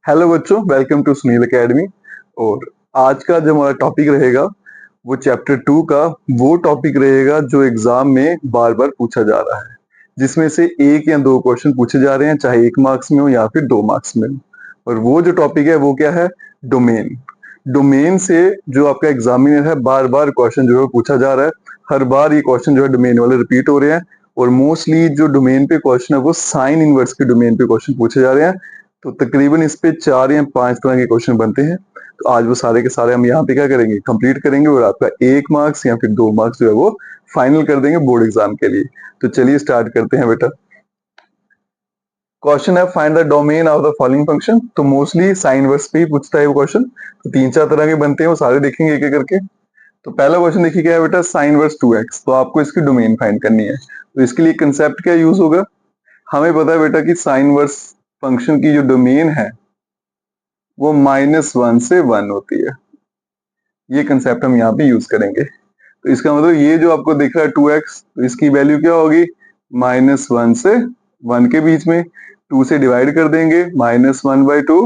Hello बच्चों, welcome to Sunil academy. और आज का जो हमारा टॉपिक रहेगा वो चैप्टर 2 का वो टॉपिक रहेगा जो एग्जाम में बार बार पूछा जा रहा है, जिसमें से एक या दो क्वेश्चन पूछे जा रहे हैं, चाहे 1 मार्क्स में हो या फिर 2 मार्क्स में हो। और वो जो टॉपिक है वो क्या है? डोमेन। डोमेन से जो आपका एग्जामिनर है बार बार क्वेश्चन जो है पूछा जा रहा है। हर बार ये क्वेश्चन जो है डोमेन वाले रिपीट हो रहे हैं। और मोस्टली जो डोमेन पे क्वेश्चन है वो साइन इनवर्स के डोमेन पे क्वेश्चन पूछे जा रहे हैं। तो तकरीबन इस पे 4 या 5 तरह के क्वेश्चन बनते हैं। तो आज वो सारे के सारे हम यहाँ पे क्या करेंगे, कंप्लीट करेंगे और आपका 1 मार्क्स या फिर 2 मार्क्स जो है वो फाइनल कर देंगे बोर्ड एग्जाम के लिए। तो चलिए स्टार्ट करते हैं बेटा। क्वेश्चन है find the domain of the following function. तो मोस्टली साइन वर्स पे ही पूछता है वो क्वेश्चन। तो 3-4 तरह के बनते हैं, वो सारे देखेंगे एक एक करके। तो पहला क्वेश्चन देखिए क्या है बेटा, साइन वर्स 2x। तो आपको इसकी डोमेन फाइंड करनी है। तो इसके लिए कंसेप्ट क्या यूज होगा? हमें पता है बेटा कि साइन वर्स फंक्शन की जो डोमेन है वो -1 से 1 होती है। ये कंसेप्ट हम यहाँ पे यूज करेंगे। तो इसका मतलब ये जो आपको दिख रहा है 2x, तो इसकी वैल्यू क्या होगी? -1 से 1 के बीच में। 2 से डिवाइड कर देंगे, -1/2।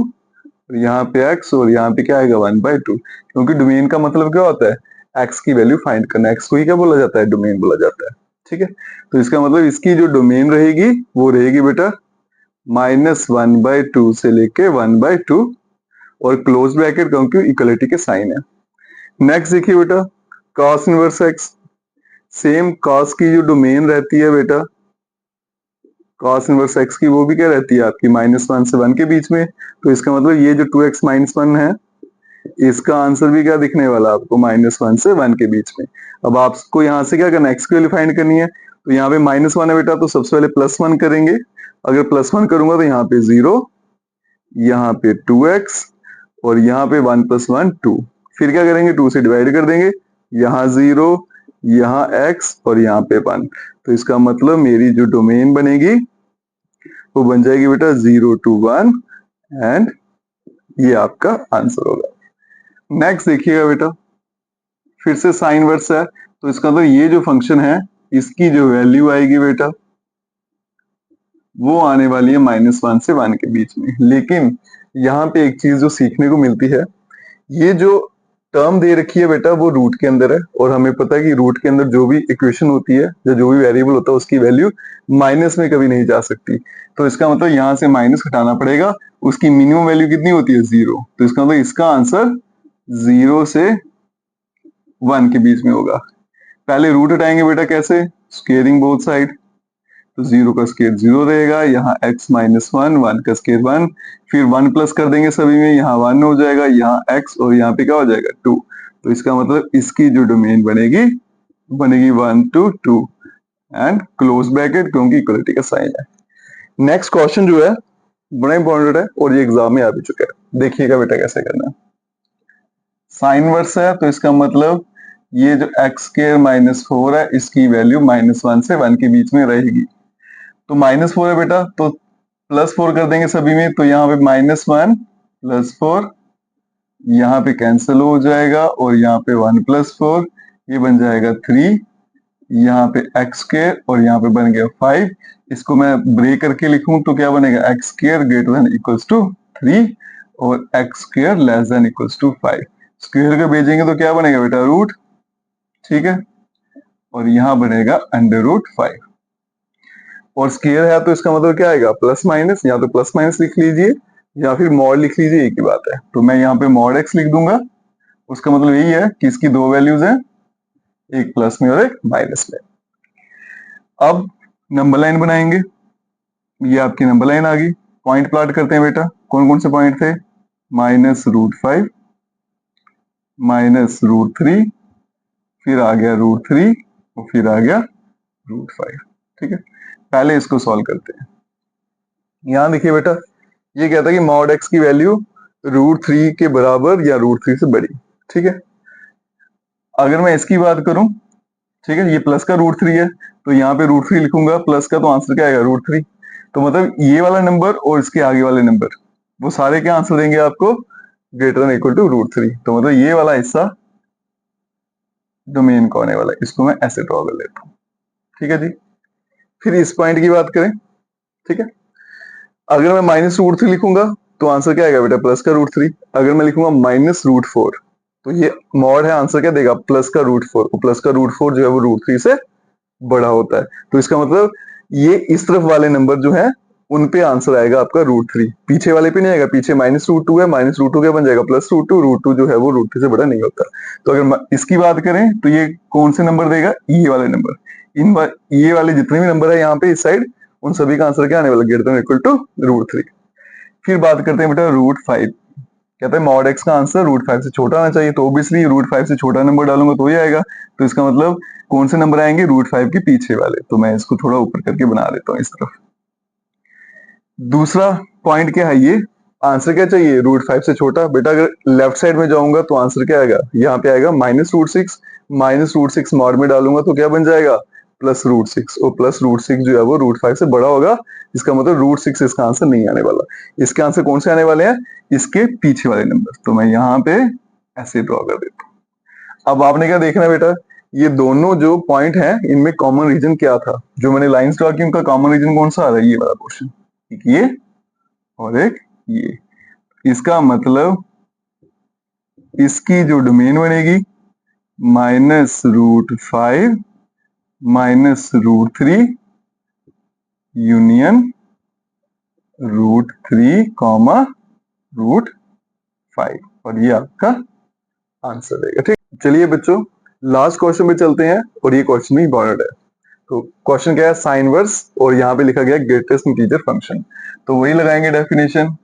यहाँ पे x और यहाँ पे क्या आएगा? 1/2। क्योंकि डोमेन का मतलब क्या होता है? x की वैल्यू फाइंड करना। x को ही क्या बोला जाता है? डोमेन बोला जाता है। ठीक है। तो इसका मतलब इसकी जो डोमेन रहेगी वो रहेगी बेटा -1/2 से लेके 1/2 और क्लोज ब्रैकेट, क्योंकि इक्वलिटी के साइन है। नेक्स्ट देखिए बेटा, cos inverse x। Same cos की जो डोमेन रहती है बेटा, cos इनवर्स x की वो भी क्या रहती है आपकी? -1 से 1 के बीच में। तो इसका मतलब ये जो 2x - 1 है, इसका आंसर भी क्या दिखने वाला आपको? -1 से 1 के बीच में। अब आपको यहाँ से क्या करना है? x की वैल्यू फाइंड करनी है। तो यहाँ पे -1 है बेटा, तो सबसे पहले +1 करेंगे। अगर +1 करूंगा तो यहाँ पे 0, यहाँ पे 2x और यहाँ पे 1 + 1 2। फिर क्या करेंगे? 2 से डिवाइड कर देंगे, यहाँ 0, यहाँ x और यहाँ पे 1। तो इसका मतलब मेरी जो डोमेन बनेगी वो बन जाएगी बेटा 0 to 1 एंड ये आपका आंसर होगा। नेक्स्ट देखिएगा बेटा, फिर से साइन वर्स है। तो इसका मतलब ये जो फंक्शन है इसकी जो वैल्यू आएगी बेटा वो आने वाली है -1 से 1 के बीच में। लेकिन यहाँ पे एक चीज जो सीखने को मिलती है, ये जो टर्म दे रखी है बेटा वो रूट के अंदर है। और हमें पता है कि रूट के अंदर जो भी इक्वेशन होती है या जो भी वेरिएबल होता है उसकी वैल्यू माइनस में कभी नहीं जा सकती। तो इसका मतलब यहाँ से माइनस हटाना पड़ेगा। उसकी मिनिमम वैल्यू कितनी होती है? 0। तो इसका मतलब इसका आंसर 0 से 1 के बीच में होगा। पहले रूट हटाएंगे बेटा, कैसे? Squaring both side. तो 0 का स्केयर 0 रहेगा, यहाँ x - 1, 1 का स्केयर 1। फिर 1 प्लस कर देंगे सभी में, यहाँ 1 हो जाएगा, यहाँ x और यहाँ पे क्या हो जाएगा? 2। तो इसका मतलब इसकी जो डोमेन बनेगी 1 to 2 एंड क्लोज ब्रैकेट, क्योंकि इक्वलिटी का साइन है। नेक्स्ट क्वेश्चन जो है बड़ा इंपॉर्टेंट है और ये एग्जाम में आ भी चुका है। देखिएगा बेटा कैसे करना है। साइन वर्स है तो इसका मतलब ये जो x² - 4 है इसकी वैल्यू -1 से 1 के बीच में रहेगी। तो -4 है बेटा, तो +4 कर देंगे सभी में। तो यहाँ पे -1 + 4 यहाँ पे कैंसिल हो जाएगा और यहाँ पे 1 + 4 ये बन जाएगा 3। यहाँ पे x² और यहाँ पे बन गया 5। इसको मैं ब्रेक करके लिखूं तो क्या बनेगा? x² > 3 और x² > 5। स्क्वायर का भेजेंगे तो क्या बनेगा बेटा? रूट। ठीक है। और यहाँ बनेगा √5। और स्केयर है तो इसका मतलब क्या आएगा? Plus minus. या तो प्लस माइनस लिख लीजिए या फिर मॉड लिख लीजिए, एक ही बात है। तो मैं यहाँ पे मॉड x लिख दूंगा। उसका मतलब यही है कि इसकी दो वैल्यूज हैं, एक प्लस में और एक माइनस में। अब नंबर लाइन बनाएंगे। ये आपकी नंबर लाइन आ गई। पॉइंट प्लॉट करते हैं बेटा। कौन कौन से पॉइंट थे? -√5, -√3, फिर आ गया √3 और फिर आ गया √5। ठीक है। पहले इसको सॉल्व करते हैं। यहाँ देखिए बेटा, ये कहता है कि मॉड x की वैल्यू √3 के बराबर या √3 से बड़ी। ठीक है। अगर मैं इसकी बात करूं, ठीक है, ये प्लस का √3 है तो यहाँ पे √3 लिखूंगा, प्लस का तो आंसर क्या आएगा? √3। तो मतलब ये वाला नंबर और इसके आगे वाले नंबर वो सारे क्या आंसर देंगे आपको? >= √3। तो मतलब ये वाला हिस्सा डोमेन का होने वाला है। इसको मैं ऐसे ड्रॉ कर लेता हूँ। ठीक है जी। फिर इस पॉइंट की बात करें। ठीक है। अगर मैं -√3 लिखूंगा तो आंसर क्या आएगा बेटा, प्लस का रूट 3। अगर मैं लिखूंगा माइनस रूट 4, तो ये मॉड है, आंसर क्या देगा, प्लस का रूट 4। और प्लस का रूट 4 जो है वो रूट 3 से बड़ा होता है। तो इसका मतलब ये इस तरफ वाले नंबर जो है उन पे आंसर आएगा आपका रूट 3, पीछे वाले पे नहीं आएगा। पीछे माइनस रूट 2 है, माइनस रूट 2 क्या बन जाएगा, प्लस रूट 2 जो है वो रूट 3 से बड़ा नहीं होता। तो अगर इसकी बात करें तो ये कौन से नंबर देगा, ये वाले नंबर। ये वाले जितने भी नंबर है यहाँ पे इस साइड, उन सभी का आंसर क्या आने वाला, greater than equal to root 3। फिर बात करते हैं बेटा रूट 5। कहता है मॉड एक्स का आंसर रूट 5 से छोटा आना चाहिए, तो ऑब्वियसली रूट 5 से छोटा नंबर डालूंगा तो ही आएगा। तो इसका मतलब कौन से नंबर आएंगे, रूट 5 के पीछे वाले। तो मैं इसको थोड़ा ऊपर करके बना देता हूँ इस तरफ। दूसरा पॉइंट क्या है, ये आंसर क्या चाहिए, रूट 5 से छोटा। बेटा अगर लेफ्ट साइड में जाऊंगा तो आंसर क्या आएगा, यहाँ पे आएगा minus root 6। Minus root 6 mod में डालूंगा तो क्या बन जाएगा, प्लस रूट 6। और प्लस रूट 6 जो है वो रूट 5 से बड़ा होगा। इसका मतलब रूट 6 इसका आंसर नहीं आने वाला। इसके आंसर कौन से आने वाले हैं, इसके पीछे वाले नंबर। तो मैं यहाँ पे ऐसे ड्रॉ कर देता हूँ। अब आपने क्या देखना है बेटा, ये दोनों जो पॉइंट हैं इनमें कॉमन रीजन क्या था, जो मैंने लाइंस ड्रॉ की उनका कॉमन रीजन कौन सा आ रहा है, ये वाला पोर्शन, ये और एक ये। इसका मतलब इसकी जो डोमेन बनेगी minus root 5 minus root 3 union root 3 comma root 5, और ये आपका आंसर रहेगा। ठीक, चलिए बच्चों लास्ट क्वेश्चन पे चलते हैं, और ये क्वेश्चन भी इंपॉर्टेंट है। तो क्वेश्चन क्या है, साइन वर्स, और यहाँ पे लिखा गया ग्रेटेस्ट इंटीजर फंक्शन। तो वही लगाएंगे डेफिनेशन,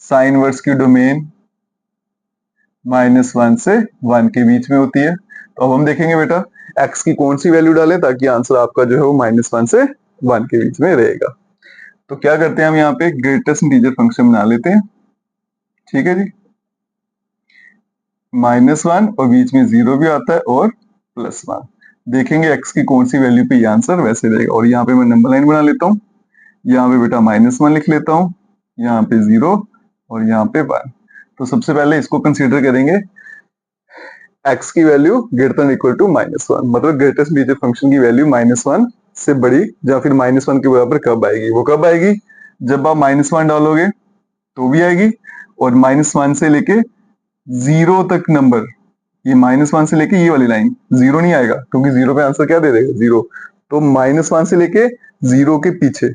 साइन वर्स की डोमेन -1 से 1 के बीच में होती है। तो अब हम देखेंगे बेटा x की कौन सी वैल्यू डालें ताकि आंसर आपका जो है वो -1 से 1 के बीच में रहेगा। तो क्या करते हैं हम यहाँ पे ग्रेटेस्ट इंटीजर फंक्शन बना लेते हैं। ठीक है जी, -1 और बीच में 0 भी आता है और +1। देखेंगे x की कौन सी वैल्यू पे ये आंसर वैसे रहेगा। और यहाँ पे मैं नंबर लाइन बना लेता हूँ। यहाँ पे बेटा -1 लिख लेता हूँ, यहाँ पे 0 और यहाँ पे 1। तो सबसे पहले इसको कंसीडर करेंगे, x की value greater than equal to -1, मतलब ग्रेटेस्ट इंटीजर फंक्शन की वैल्यू -1 से बड़ी या फिर -1 के बराबर कब आएगी। वो कब आएगी, जब आप -1 डालोगे तो भी आएगी, और -1 से लेके 0 तक नंबर, ये -1 से लेके ये वाली लाइन 0 नहीं आएगा, क्योंकि 0 पे आंसर क्या दे देगा, 0। तो -1 से लेके 0 के पीछे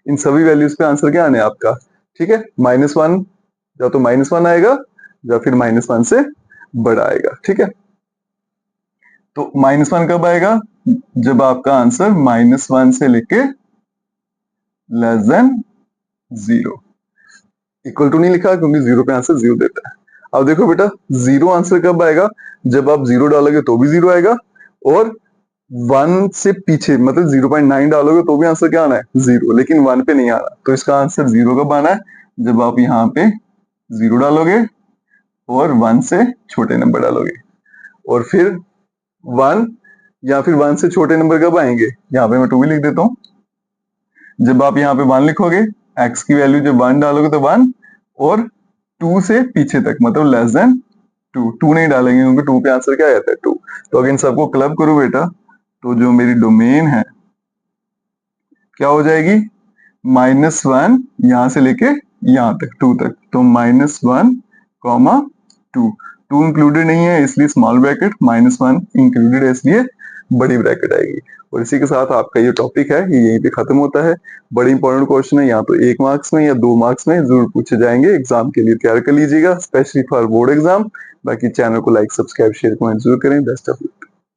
इन सभी वैल्यूज पे आंसर क्या आने आपका। ठीक है, -1 या तो -1 आएगा या फिर -1 से बड़ा आएगा। ठीक है, तो -1 कब आएगा, जब आपका आंसर -1 से लेके लेस देन 0। इक्वल टू नहीं लिखा क्योंकि 0 पे आंसर 0 देता है। अब देखो बेटा 0 आंसर कब आएगा, जब आप 0 डालोगे तो भी 0 आएगा, और 1 से पीछे मतलब 0.9 डालोगे तो भी आंसर क्या आना है, 0, लेकिन 1 पे नहीं आना। तो इसका आंसर 0 कब आना है, जब आप यहाँ पे 0 डालोगे और 1 से छोटे नंबर डालोगे। और फिर 1 या फिर 1 से छोटे नंबर कब आएंगे, यहाँ पे मैं 2 भी लिख देता हूँ। जब आप यहाँ पे 1 लिखोगे, x की वैल्यू जब 1 डालोगे तो 1, और 2 से पीछे तक मतलब लेस देन 2 नहीं डालेंगे क्योंकि 2 पे आंसर क्या आता है 2। तो अगर इन सबको क्लब करूं बेटा, तो जो मेरी डोमेन है क्या हो जाएगी, -1 यहां से लेके यहां तक 2 तक। तो -1, 2 इंक्लूडेड नहीं है इसलिए स्मॉल ब्रैकेट, -1 इंक्लूडेड है इसलिए बड़ी ब्रैकेट आएगी। और इसी के साथ आपका ये टॉपिक है ये यहीं पे खत्म होता है। बड़ी इंपॉर्टेंट क्वेश्चन है, यहाँ तो 1 मार्क्स में या 2 मार्क्स में जरूर पूछे जाएंगे। एग्जाम के लिए तैयार कर लीजिएगा, स्पेशली फॉर बोर्ड एग्जाम। बाकी चैनल को लाइक, सब्सक्राइब, शेयर, कमेंट जरूर करें। Best of luck.